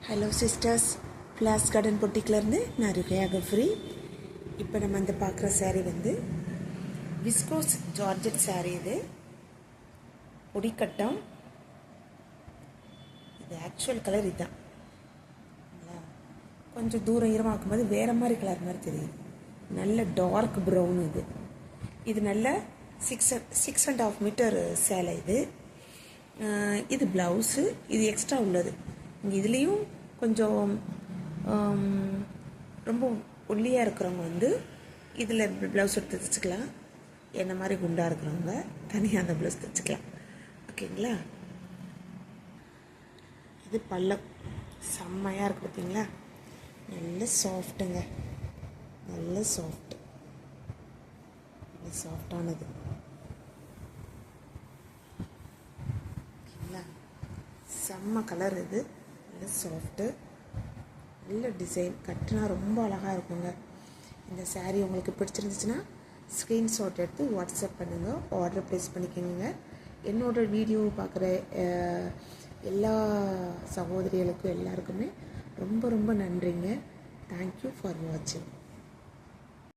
Hello sisters, flaws garden பொட்டிக்கிலேருந்து நான் ருகையா கஃப்ரி. இப்போ நம்ம இந்த பார்க்குற saree வந்து விஸ்கோஸ் ஜார்ஜெட் saree. இது பொடிக்கட்டம். இது ஆக்சுவல் கலர் இதுதான். கொஞ்சம் தூரம் ஈரமாக இருக்கும்போது வேறு மாதிரி கலர் மாதிரி தெரியுது. நல்ல டார்க் ப்ரௌன். இது நல்ல 6.5 மீட்டர் சேலை. இது ப்ளவுஸு. இது எக்ஸ்ட்ரா உள்ளது. இங்கே இதுலேயும் கொஞ்சம் ரொம்ப ஒல்லியாக இருக்கிறவங்க வந்து இதில் ப்ளவுஸ் எடுத்து தைச்சிக்கலாம். என்ன மாதிரி குண்டாக இருக்கிறவங்க தனியாக அந்த ப்ளவுஸ் தைச்சிக்கலாம். ஓகேங்களா? இது பல்லம் செம்மையாக இருக்குது பார்த்தீங்களா? நல்ல சாஃப்ட்டுங்க, நல்ல சாஃப்டானது. ஓகேங்களா? செம்ம கலர். இது நல்ல சாஃப்ட்டு, நல்ல டிசைன். கட்டினா ரொம்ப அழகாக இருக்குங்க. இந்த saree உங்களுக்கு பிடிச்சிருந்துச்சுன்னா ஸ்க்ரீன்ஷாட் எடுத்து வாட்ஸ்அப் பண்ணுங்கள், ஆர்டர் ப்ளேஸ் பண்ணிக்கோங்க. என்னோடய வீடியோ பார்க்குற எல்லா சகோதரிகளுக்கும் எல்லாருக்குமே ரொம்ப ரொம்ப நன்றிங்க. தேங்க்யூ ஃபார் வாட்சிங்.